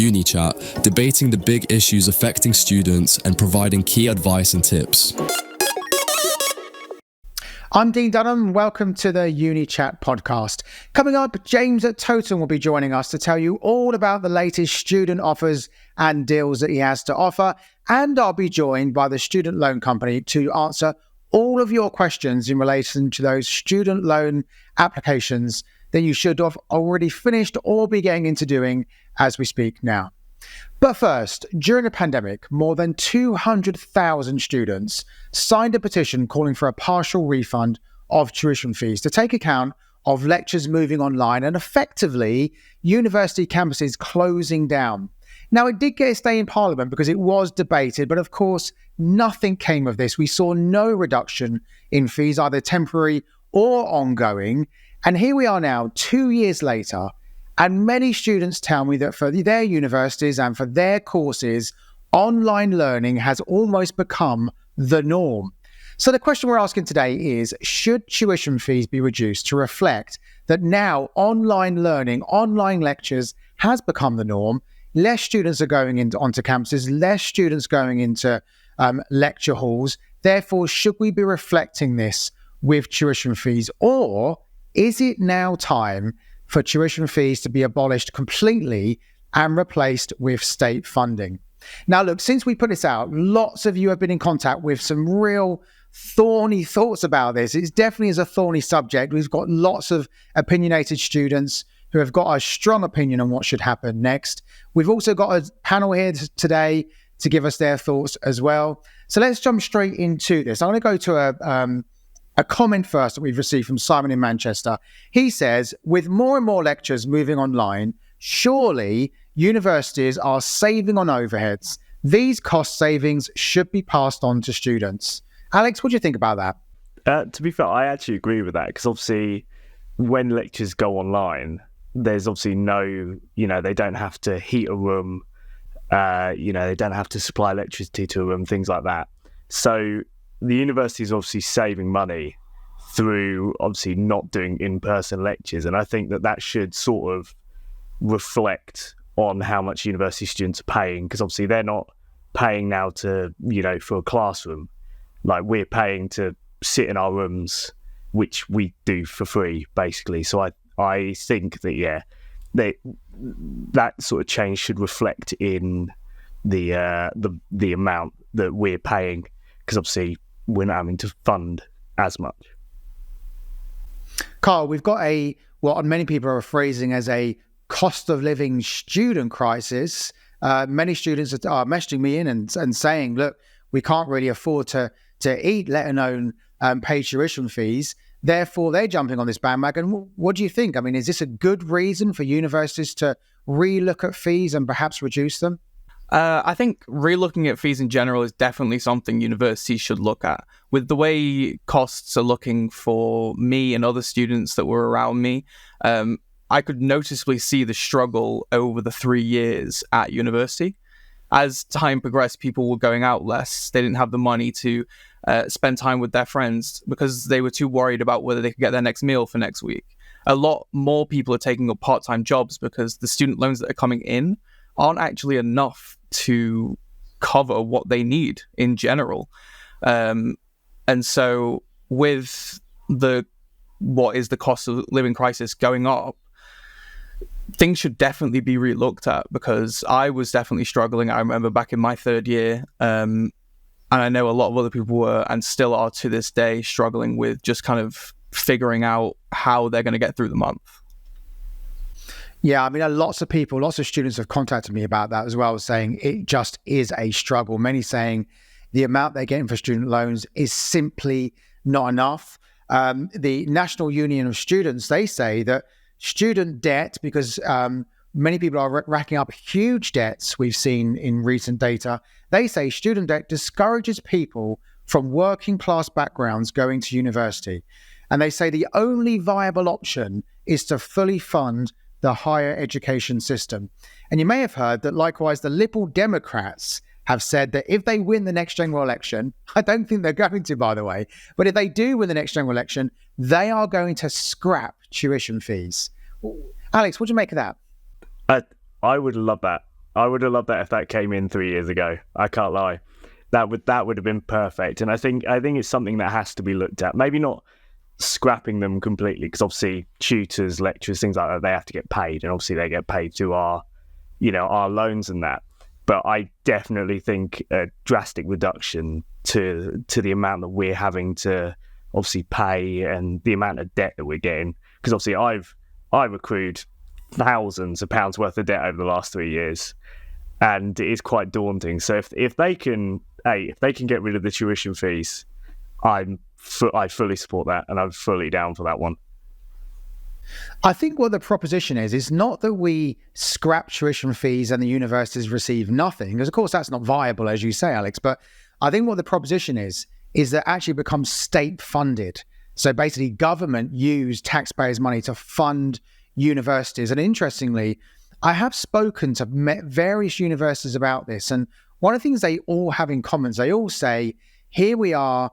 Uni Chat, debating the big issues affecting students and providing key advice and tips. I'm Dean Dunham. Welcome to the Uni Chat podcast. Coming up, James at Totem will be joining us to tell you all about the latest student offers and deals that he has to offer. And I'll be joined by the student loan company to answer all of your questions in relation to those student loan applications that you should have already finished or be getting into doing as we speak now. But first, during the pandemic, more than 200,000 students signed a petition calling for a partial refund of tuition fees to take account of lectures moving online and effectively university campuses closing down. Now, it did get a stay in Parliament because it was debated, but of course, nothing came of this. We saw no reduction in fees, either temporary or ongoing. And here we are now, 2 years later, and many students tell me that for their universities and for their courses, online learning has almost become the norm. So the question we're asking today is, should tuition fees be reduced to reflect that now online learning, online lectures has become the norm? Less students are going onto campuses, less students going into lecture halls. Therefore, should we be reflecting this with tuition fees? Or is it now time for tuition fees to be abolished completely and replaced with state funding? Now, look, since we put this out, lots of you have been in contact with some real thorny thoughts about this. It definitely is a thorny subject. We've got lots of opinionated students who have got a strong opinion on what should happen next. We've also got a panel here today to give us their thoughts as well. So let's jump straight into this. I'm going to go to a comment first that we've received from Simon in Manchester. He says, with more and more lectures moving online, surely universities are saving on overheads. These cost savings should be passed on to students. Alex, what do you think about that? To be fair, I actually agree with that, because obviously when lectures go online, there's obviously they don't have to heat a room, they don't have to supply electricity to a room, things like that. So the university is obviously saving money through obviously not doing in-person lectures. And I think that should sort of reflect on how much university students are paying, because obviously they're not paying now to, for a classroom. Like, we're paying to sit in our rooms, which we do for free, basically. So I think that, that sort of change should reflect in the amount that we're paying, because obviously we're not having to fund as much. Carl, we've got what many people are phrasing as a cost of living student crisis. Many students are messaging me in and saying, look, we can't really afford to eat, let alone pay tuition fees. Therefore, they're jumping on this bandwagon. What do you think? I mean, is this a good reason for universities to relook at fees and perhaps reduce them? I think relooking at fees in general is definitely something universities should look at. With the way costs are looking for me and other students that were around me, I could noticeably see the struggle over the 3 years at university. As time progressed, people were going out less. They didn't have the money to spend time with their friends because they were too worried about whether they could get their next meal for next week. A lot more people are taking up part-time jobs because the student loans that are coming in aren't actually enough to cover what they need in general. And so with what is the cost of living crisis going up, things should definitely be relooked at, because I was definitely struggling. I remember back in my third year, and I know a lot of other people were and still are to this day struggling with just kind of figuring out how they're going to get through the month. Yeah, I mean, lots of students have contacted me about that as well, saying it just is a struggle. Many saying the amount they're getting for student loans is simply not enough. The National Union of Students, they say that student debt, because many people are racking up huge debts we've seen in recent data, they say student debt discourages people from working class backgrounds going to university. And they say the only viable option is to fully fund the higher education system. And you may have heard that likewise the Liberal Democrats have said that if they win the next general election, I don't think they're going to, by the way, but if they do win the next general election, they are going to scrap tuition fees. Alex, what do you make of that? I would love that. I would have loved that if that came in 3 years ago. I can't lie. That would have been perfect. And I think it's something that has to be looked at. Maybe not scrapping them completely, because obviously tutors, lecturers, things like that, they have to get paid, and obviously they get paid through our loans and that. But I definitely think a drastic reduction to the amount that we're having to obviously pay and the amount of debt that we're getting. Because obviously I've accrued thousands of pounds worth of debt over the last 3 years, and it is quite daunting. So if they can get rid of the tuition fees, I fully support that, and I'm fully down for that one. I think what the proposition is not that we scrap tuition fees and the universities receive nothing, because of course that's not viable, as you say, Alex. But I think what the proposition is that actually becomes state funded. So basically government use taxpayers' money to fund universities. And interestingly, I have spoken to various universities about this. And one of the things they all have in common is they all say, here we are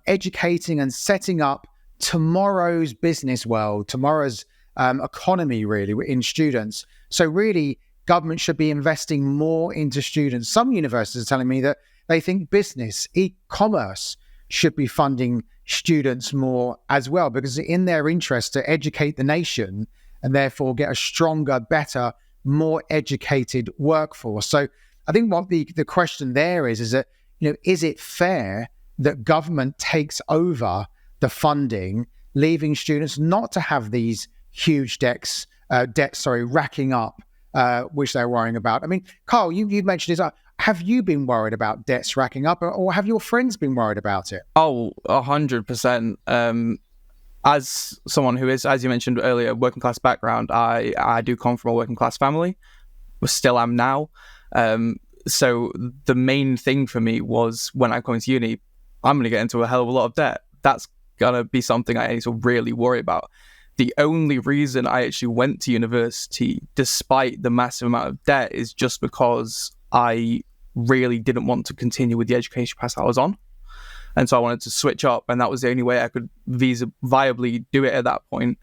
educating and setting up tomorrow's business world, tomorrow's economy, really, in students. So really, government should be investing more into students. Some universities are telling me that they think business, e-commerce should be funding students more as well, because it's in their interest to educate the nation and therefore get a stronger, better, more educated workforce. So I think what the question there is that, is it fair that government takes over the funding, leaving students not to have these huge debts racking up, which they're worrying about? I mean, Carl, you mentioned this. Have you been worried about debts racking up, or have your friends been worried about it? Oh, 100%. As someone who is, as you mentioned earlier, working class background, I do come from a working class family. Still am now. So the main thing for me was, when I come to uni, I'm going to get into a hell of a lot of debt. That's going to be something I need to really worry about. The only reason I actually went to university, despite the massive amount of debt, is just because I really didn't want to continue with the education path I was on. And so I wanted to switch up, and that was the only way I could viably do it at that point.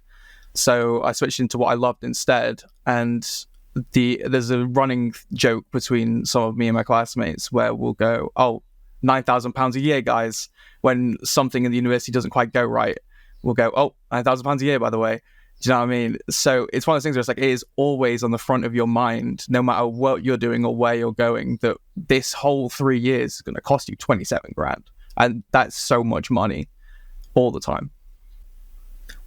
So I switched into what I loved instead. And there's a running joke between some of me and my classmates where we'll go, oh, £9,000 a year, guys. When something in the university doesn't quite go right, we'll go, oh, £9,000 a year, by the way. Do you know what I mean? So it's one of those things where it's like, it is always on the front of your mind, no matter what you're doing or where you're going, that this whole 3 years is going to cost you 27 grand. And that's so much money all the time.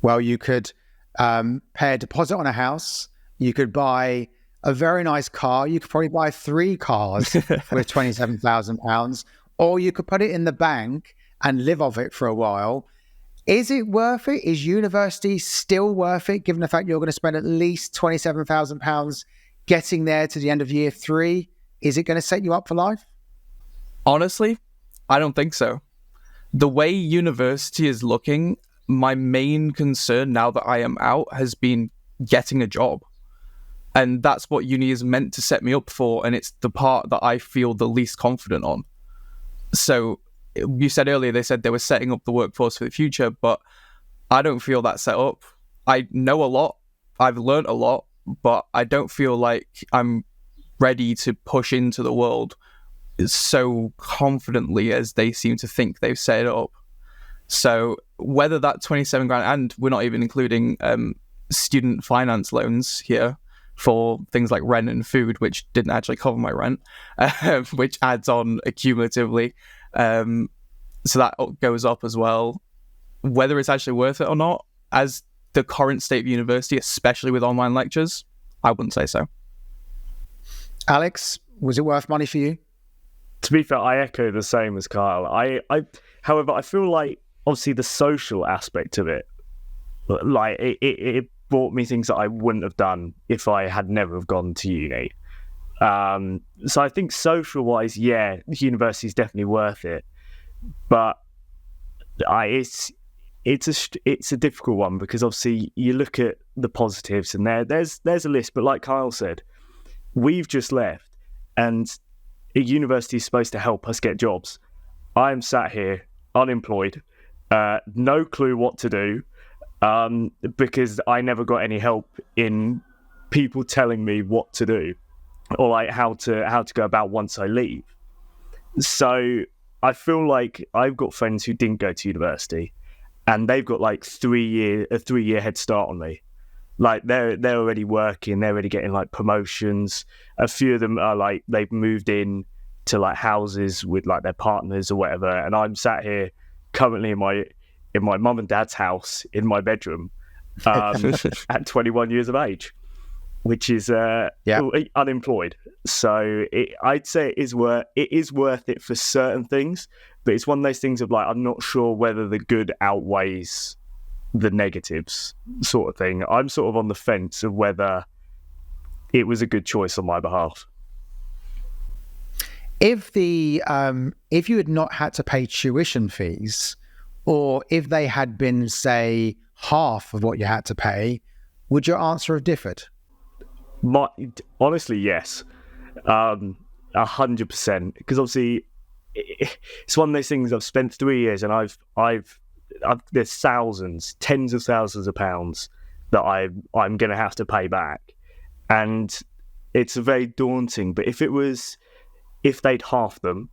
Well, you could pay a deposit on a house. You could buy a very nice car. You could probably buy 3 cars with £27,000, or you could put it in the bank and live off it for a while. Is it worth it? Is university still worth it, given the fact you're going to spend at least £27,000 getting there to the end of year 3? Is it going to set you up for life? Honestly, I don't think so. The way university is looking, my main concern now that I am out has been getting a job. And that's what uni is meant to set me up for. And it's the part that I feel the least confident on. So you said earlier, they said they were setting up the workforce for the future, but I don't feel that set up. I know a lot. I've learned a lot, but I don't feel like I'm ready to push into the world so confidently as they seem to think they've set it up. So whether that 27 grand, and we're not even including student finance loans here for things like rent and food, which didn't actually cover my rent, which adds on accumulatively. So that goes up as well. Whether it's actually worth it or not, as the current state of university, especially with online lectures, I wouldn't say so. Alex, was it worth money for you? To be fair, I echo the same as Kyle. However, I feel like obviously the social aspect of it, like it brought me things that I wouldn't have done if I had never have gone to uni. So I think social-wise, yeah, university is definitely worth it, but it's a difficult one, because obviously you look at the positives and there's a list, but like Kyle said, we've just left, and a university is supposed to help us get jobs. I'm sat here unemployed, no clue what to do, because I never got any help in people telling me what to do. or like how to go about once I leave. So I feel like I've got friends who didn't go to university, and they've got like a 3-year head start on me. Like they're already working, they're already getting like promotions. A few of them are like they've moved in to like houses with like their partners or whatever, and I'm sat here currently in my mum and dad's house in my bedroom at 21 years of age, which is unemployed. So I'd say it is worth it for certain things, but it's one of those things of like I'm not sure whether the good outweighs the negatives, sort of thing. I'm sort of on the fence of whether it was a good choice on my behalf. If you had not had to pay tuition fees, or if they had been, say, half of what you had to pay, would your answer have differed? Honestly, yes, 100%. Because obviously, it's one of those things. I've spent 3 years, and I've there's tens of thousands of pounds that I'm going to have to pay back, and it's very daunting. But if they'd half them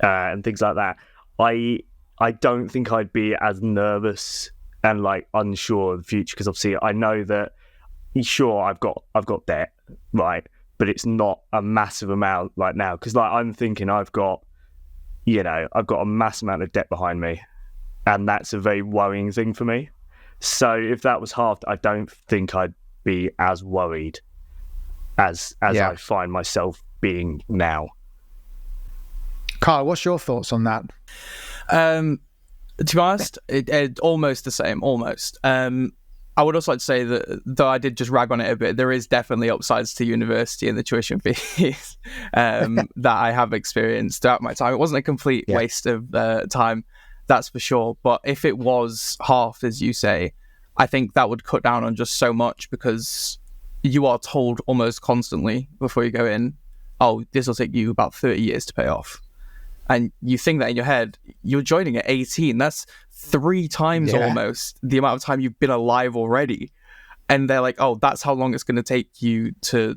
and things like that, I don't think I'd be as nervous and like unsure of the future, because obviously I know that sure I've got debt, right, but it's not a massive amount like now, because like I'm thinking I've got a mass amount of debt behind me, and that's a very worrying thing for me. So if that was halved, I don't think I'd be as worried as I find myself being now. Carl, what's your thoughts on that? To be honest, it almost the same, almost. I would also like to say that, though I did just rag on it a bit, there is definitely upsides to university and the tuition fees that I have experienced throughout my time. It wasn't a complete waste of time, that's for sure. But if it was half, as you say, I think that would cut down on just so much, because you are told almost constantly before you go in, oh, this will take you about 30 years to pay off. And you think that in your head, you're joining at 18. That's 3 times almost the amount of time you've been alive already. And they're like, oh, that's how long it's going to take you to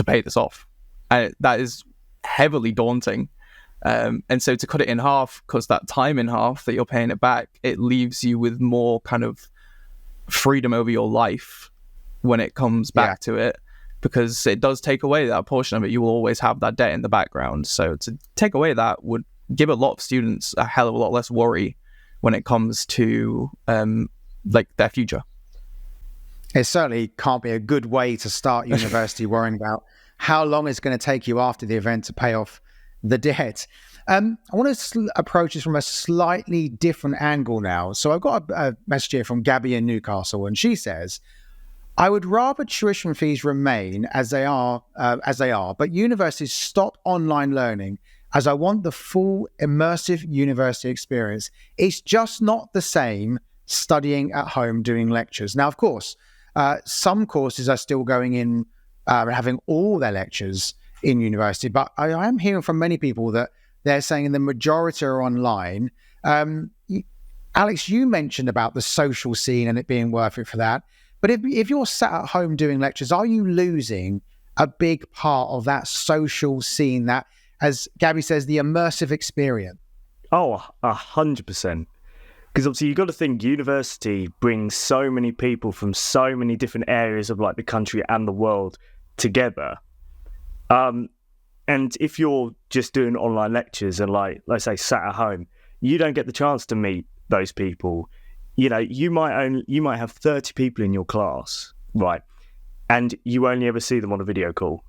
pay this off. And that is heavily daunting. And so to cut it in half, because that time in half that you're paying it back, it leaves you with more kind of freedom over your life when it comes back to it. Because it does take away that portion of it. You will always have that debt in the background. So to take away that would give a lot of students a hell of a lot less worry when it comes to like their future. It certainly can't be a good way to start university, worrying about how long it's going to take you after the event to pay off the debt. I want to approach this from a slightly different angle now. So I've got a message here from Gabby in Newcastle, and she says, I would rather tuition fees remain as they are, but universities stop online learning, as I want the full immersive university experience. It's just not the same studying at home doing lectures. Now, of course, some courses are still going in, having all their lectures in university, but I am hearing from many people that they're saying the majority are online. Alex, you mentioned about the social scene and it being worth it for that. But if you're sat at home doing lectures, are you losing a big part of that social scene, that, as Gabby says, the immersive experience? Oh, 100%. Because obviously you've got to think university brings so many people from so many different areas of like the country and the world together. And if you're just doing online lectures and like, let's say, sat at home, you don't get the chance to meet those people. You know, you might have 30 people in your class, right? And you only ever see them on a video call.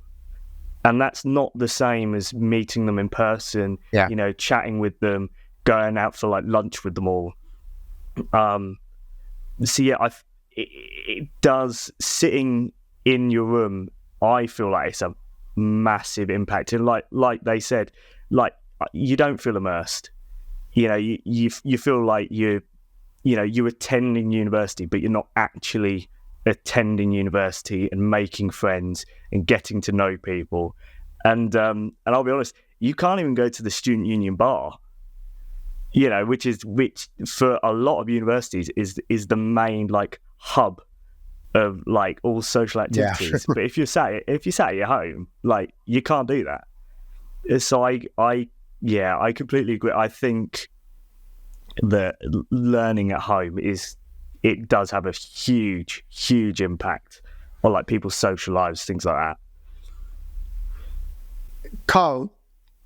And that's not the same as meeting them in person, you know, chatting with them, going out for like lunch with them all. So yeah, it does, sitting in your room, I feel like it's a massive impact. And like they said, like you don't feel immersed. You know, you feel like you're attending university, but you're not actually attending university and making friends and getting to know people. And I'll be honest, you can't even go to the student union bar, you know, which for a lot of universities is the main like hub of like all social activities. But if you're sat at your home, like you can't do that. So I completely agree. I think that learning at home does have a huge impact on like people's social lives, things like that. Carl,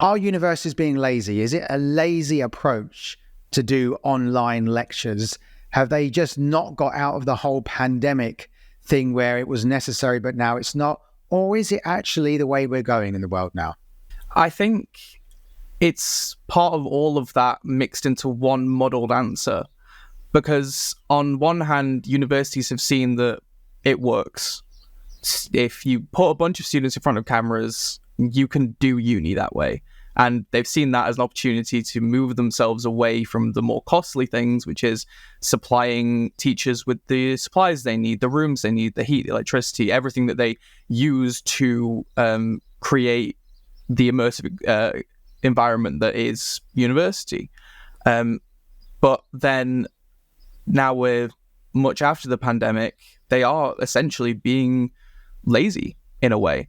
are universities being lazy? Is it a lazy approach to do online lectures? Have they just not got out of the whole pandemic thing where it was necessary, but now it's not? Or is it actually the way we're going in the world now? I think it's part of all of that mixed into one muddled answer. Because on one hand, universities have seen that it works. If you put a bunch of students in front of cameras, you can do uni that way. And they've seen that as an opportunity to move themselves away from the more costly things, which is supplying teachers with the supplies they need, the rooms they need, the heat, the electricity, everything that they use to create the immersive environment that is university. But then now we're much after the pandemic, they are essentially being lazy in a way.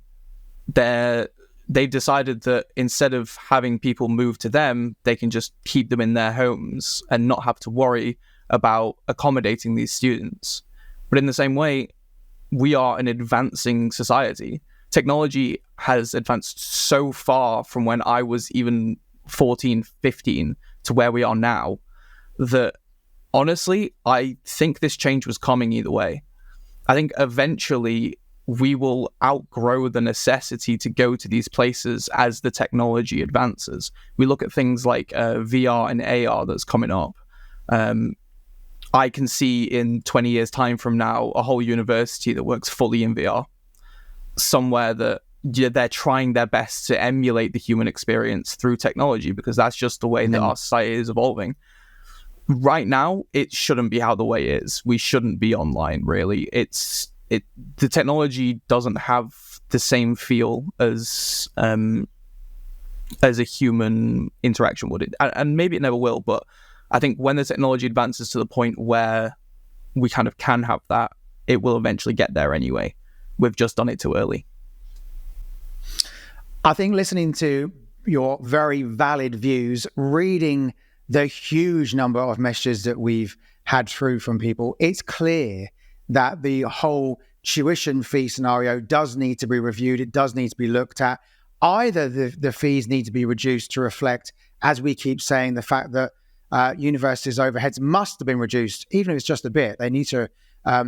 They've decided that instead of having people move to them, they can just keep them in their homes and not have to worry about accommodating these students. But in the same way, we are an advancing society. Technology has advanced so far from when I was even 14, 15 to where we are now that honestly, I think this change was coming either way. I think eventually we will outgrow the necessity to go to these places as the technology advances. We look at things like VR and AR that's coming up. I can see in 20 years' time from now a whole university that works fully in VR, somewhere that they're trying their best to emulate the human experience through technology, because that's just the way that our society is evolving. Right now, it shouldn't be how the way is. We shouldn't be online, really. The technology doesn't have the same feel as a human interaction would. And maybe it never will, but I think when the technology advances to the point where we kind of can have that, it will eventually get there anyway. We've just done it too early. I think listening to your very valid views, reading the huge number of messages that we've had through from people, it's clear that the whole tuition fee scenario does need to be reviewed. It does need to be looked at. Either the fees need to be reduced to reflect, as we keep saying, the fact that universities' overheads must have been reduced, even if it's just a bit. They need to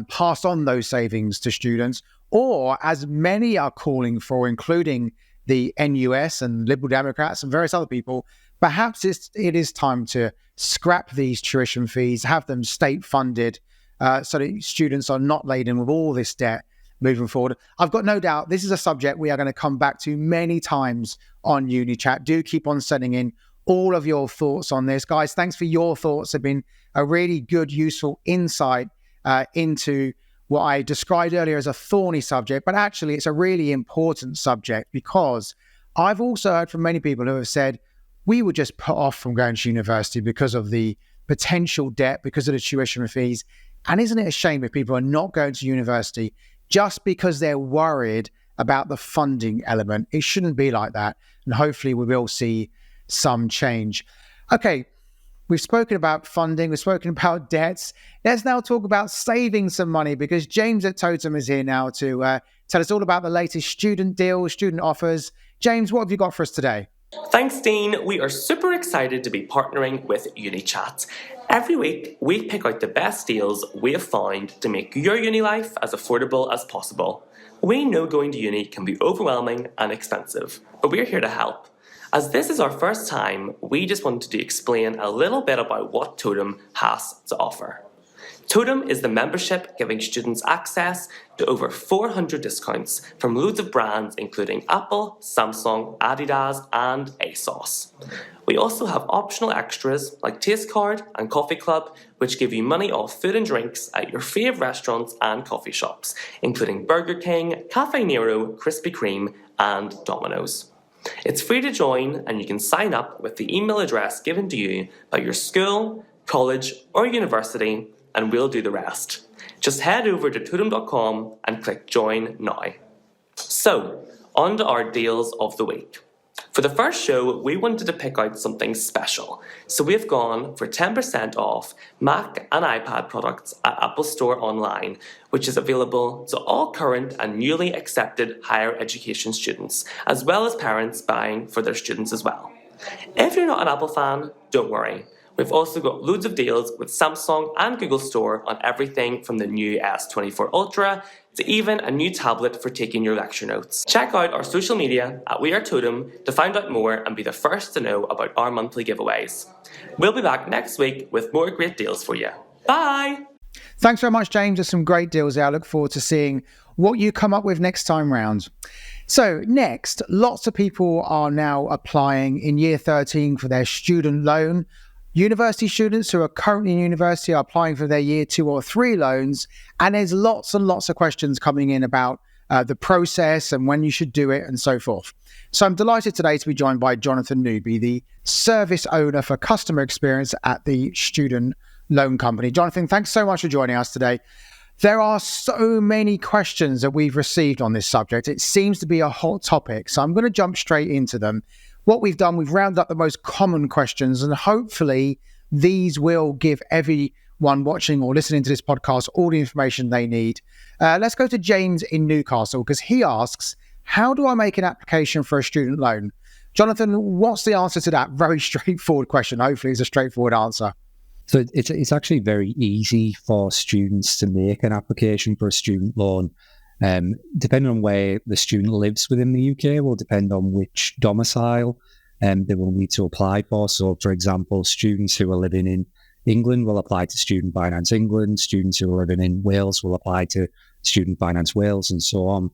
pass on those savings to students, or as many are calling for, including the NUS and Liberal Democrats and various other people, perhaps it is time to scrap these tuition fees, have them state funded, so that students are not laden with all this debt moving forward. I've got no doubt this is a subject we are going to come back to many times on Uni Chat. Do keep on sending in all of your thoughts on this. Guys, thanks for your thoughts. They've been a really good, useful insight into what I described earlier as a thorny subject, but actually it's a really important subject, because I've also heard from many people who have said, we were just put off from going to university because of the potential debt, because of the tuition fees. And isn't it a shame if people are not going to university just because they're worried about the funding element? It shouldn't be like that. And hopefully we will see some change. Okay, we've spoken about funding, we've spoken about debts. Let's now talk about saving some money, because James at Totem is here now to tell us all about the latest student deals, student offers. James, what have you got for us today? Thanks, Dean. We are super excited to be partnering with Uni Chat. Every week, we pick out the best deals we have found to make your uni life as affordable as possible. We know going to uni can be overwhelming and expensive, but we're here to help. As this is our first time, we just wanted to explain a little bit about what Totem has to offer. Totem is the membership giving students access to over 400 discounts from loads of brands including Apple, Samsung, Adidas and ASOS. We also have optional extras like Taste Card and Coffee Club, which give you money off food and drinks at your fave restaurants and coffee shops, including Burger King, Cafe Nero, Krispy Kreme and Domino's. It's free to join, and you can sign up with the email address given to you by your school, college or university, and we'll do the rest. Just head over to totem.com and click join now. So, on to our deals of the week. For the first show, we wanted to pick out something special, so we've gone for 10% off Mac and iPad products at Apple Store Online, which is available to all current and newly accepted higher education students, as well as parents buying for their students as well. If you're not an Apple fan, don't worry. We've also got loads of deals with Samsung and Google Store on everything from the new S24 Ultra to even a new tablet for taking your lecture notes. Check out our social media at We Are Totem to find out more and be the first to know about our monthly giveaways. We'll be back next week with more great deals for you. Bye! Thanks very much, James. There's some great deals there. I look forward to seeing what you come up with next time round. So next, lots of people are now applying in year 13 for their student loan. University students who are currently in university are applying for their year 2 or 3 loans. And there's lots and lots of questions coming in about the process and when you should do it and so forth. So I'm delighted today to be joined by Jonathan Newby, the service owner for customer experience at the student loan company. Jonathan, thanks so much for joining us today. There are so many questions that we've received on this subject. It seems to be a hot topic, so I'm going to jump straight into them. What we've done, we've rounded up the most common questions, and hopefully these will give everyone watching or listening to this podcast all the information they need. Let's go to James in Newcastle, because he asks, how do I make an application for a student loan? Jonathan, what's the answer to that very straightforward question? Hopefully it's a straightforward answer. So it's actually very easy for students to make an application for a student loan. Depending on where the student lives within the UK will depend on which domicile they will need to apply for. So, for example, students who are living in England will apply to Student Finance England. Students who are living in Wales will apply to Student Finance Wales, and so on.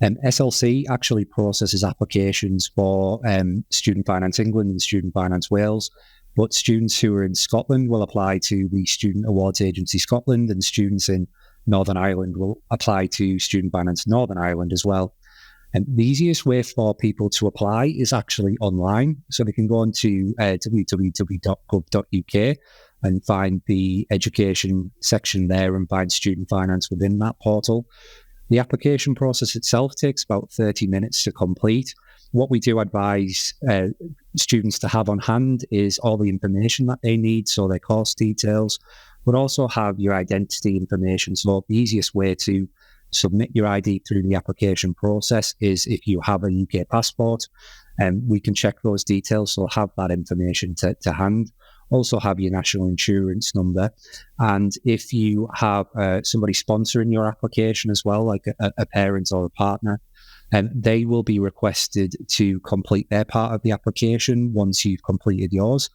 SLC actually processes applications for Student Finance England and Student Finance Wales. But students who are in Scotland will apply to the Student Awards Agency Scotland, and students in Northern Ireland will apply to Student Finance Northern Ireland as well. And the easiest way for people to apply is actually online. So they can go on to www.gov.uk and find the education section there and find student finance within that portal. The application process itself takes about 30 minutes to complete. What we do advise students to have on hand is all the information that they need, so their course details, but also have your identity information. So the easiest way to submit your ID through the application process is if you have a UK passport, and we can check those details, so have that information to hand. Also have your national insurance number. And if you have somebody sponsoring your application as well, like a parent or a partner, they will be requested to complete their part of the application once you've completed yours.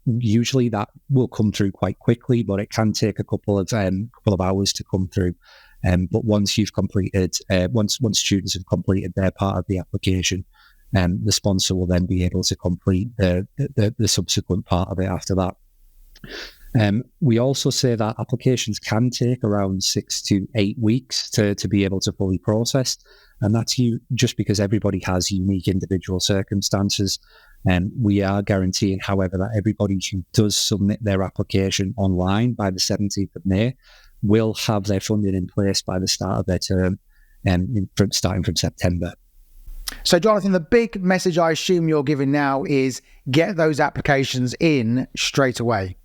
Usually that will come through quite quickly, but it can take a couple of hours to come through. But once you've completed, once students have completed their part of the application, the sponsor will then be able to complete the subsequent part of it after that. We also say that applications can take around 6 to 8 weeks to be able to fully process. And that's just because everybody has unique individual circumstances. We are guaranteeing, however, that everybody who does submit their application online by the 17th of May will have their funding in place by the start of their term, starting from September. So, Jonathan, the big message I assume you're giving now is get those applications in straight away.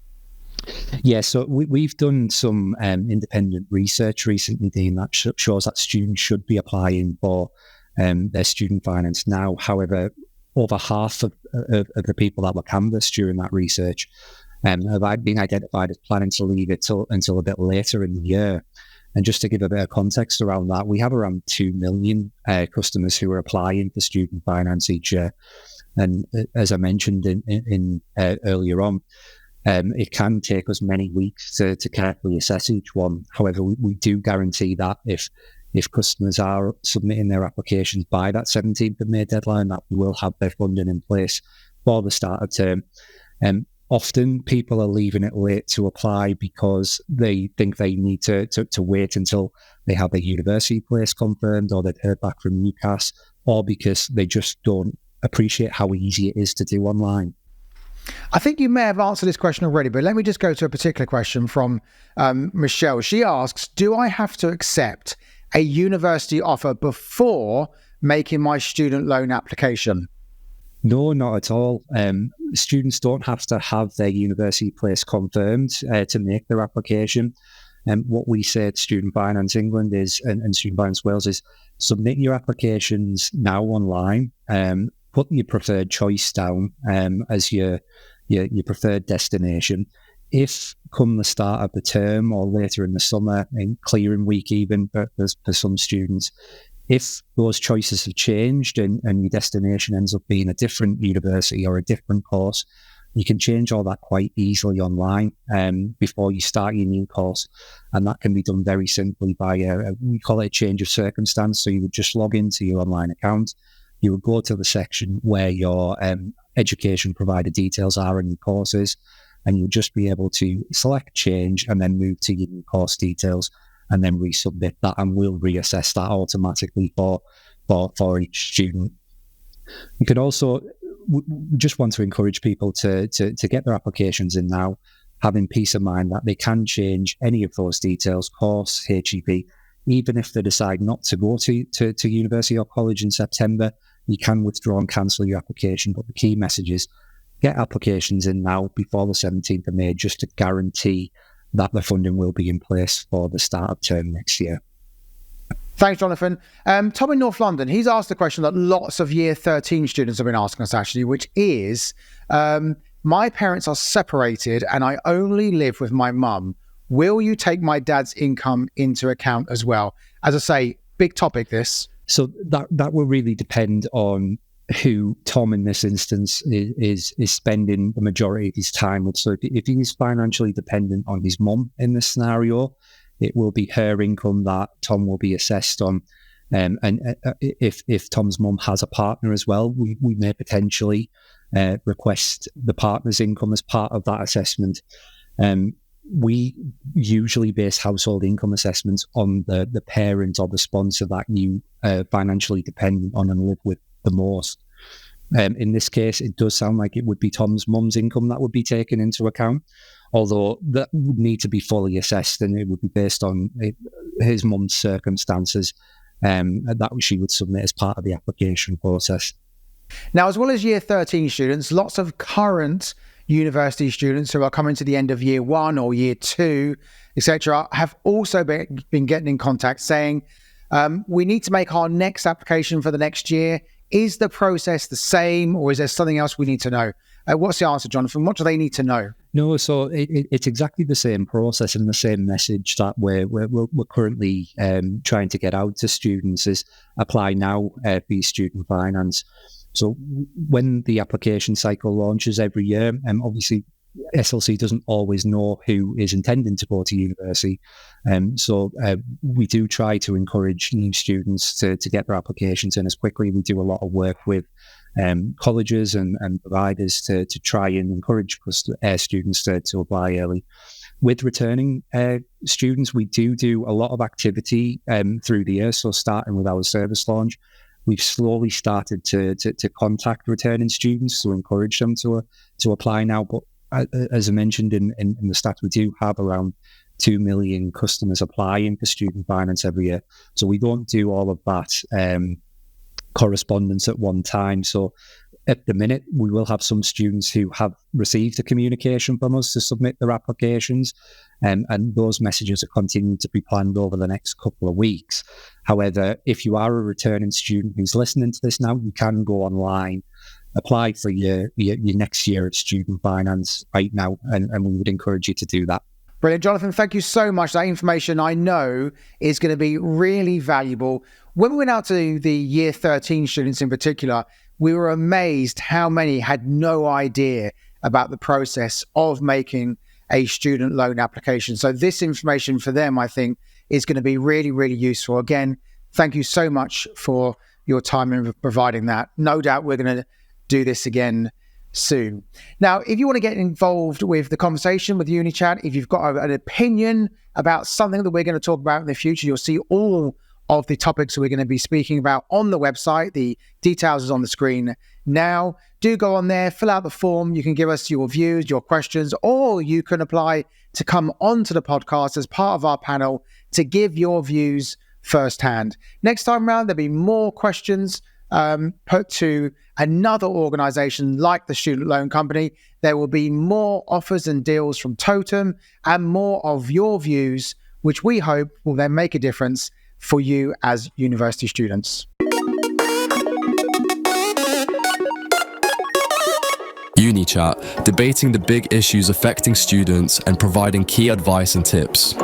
Yeah, so we've done some independent research recently, Dean, that shows that students should be applying for their student finance now. However, over half of the people that were canvassed during that research have been identified as planning to leave it until a bit later in the year. And just to give a bit of context around that, we have around 2 million customers who are applying for student finance each year. And as I mentioned in earlier on, it can take us many weeks to carefully assess each one. However, we do guarantee that if customers are submitting their applications by that 17th of May deadline, that we will have their funding in place for the start of term. Often people are leaving it late to apply because they think they need to wait until they have their university place confirmed, or they've heard back from UCAS, or because they just don't appreciate how easy it is to do online. I think you may have answered this question already, but let me just go to a particular question from Michelle. She asks, do I have to accept a university offer before making my student loan application? No, not at all. Students don't have to have their university place confirmed to make their application. What we say at Student Finance England is, and Student Finance Wales is, submit your applications now online. Put your preferred choice down as your preferred destination. If come the start of the term or later in the summer, in clearing week even for some students, if those choices have changed and your destination ends up being a different university or a different course, you can change all that quite easily online before you start your new course. And that can be done very simply by, we call it a change of circumstance. So you would just log into your online account. You would go to the section where your education provider details are in your courses, and you'll just be able to select change and then move to your new course details and then resubmit that, and we'll reassess that automatically for each student. You could also, we just want to encourage people to get their applications in now, having peace of mind that they can change any of those details, course, HEP, even if they decide not to go to university or college in September. You can withdraw and cancel your application, but the key message is get applications in now before the 17th of May, just to guarantee that the funding will be in place for the start of term next year. Thanks, Jonathan. Tom in North London, he's asked a question that lots of year 13 students have been asking us actually, which is, my parents are separated and I only live with my mum. Will you take my dad's income into account as well? As I say, big topic this. So that will really depend on who Tom in this instance is spending the majority of his time with. So if he's financially dependent on his mum in this scenario, it will be her income that Tom will be assessed on. And if Tom's mum has a partner as well, we may potentially request the partner's income as part of that assessment. We usually base household income assessments on the parent or the sponsor that you financially dependent on and live with the most. In this case, it does sound like it would be Tom's mum's income that would be taken into account, although that would need to be fully assessed and it would be based on his mum's circumstances that she would submit as part of the application process. Now, as well as year 13 students, lots of current university students who are coming to the end of year 1 or year 2, etc., have also been getting in contact saying, we need to make our next application for the next year. Is the process the same, or is there something else we need to know? What's the answer, Jonathan? What do they need to know? No, so it's exactly the same process and the same message that we're currently trying to get out to students is apply now for your student finance. So when the application cycle launches every year, obviously SLC doesn't always know who is intending to go to university. So we do try to encourage new students to get their applications in as quickly. We do a lot of work with colleges and providers to try and encourage students to apply early. With returning students, we do a lot of activity through the year. So starting with our service launch, we've slowly started to contact returning students to encourage them to apply now. But as I mentioned in the stats, we do have around 2 million customers applying for student finance every year. So we don't do all of that correspondence at one time. So at the minute, we will have some students who have received a communication from us to submit their applications, and those messages are continuing to be planned over the next couple of weeks. However, if you are a returning student who's listening to this now, you can go online, apply for your next year of student finance right now, and we would encourage you to do that. Brilliant, Jonathan. Thank you so much. That information I know is going to be really valuable. When we went out to the year 13 students in particular, we were amazed how many had no idea about the process of making a student loan application. So this information for them, I think, is going to be really, really useful. Again, thank you so much for your time in providing that. No doubt we're going to do this again soon. Now, if you want to get involved with the conversation with Uni Chat, if you've got an opinion about something that we're going to talk about in the future, you'll see all of the topics we're going to be speaking about on the website. The details is on the screen now. Do go on there, fill out the form. You can give us your views, your questions, or you can apply to come onto the podcast as part of our panel to give your views firsthand. Next time round, there'll be more questions put to another organization like the Student Loan Company. There will be more offers and deals from Totem and more of your views, which we hope will then make a difference for you as university students. Uni Chat, debating the big issues affecting students and providing key advice and tips.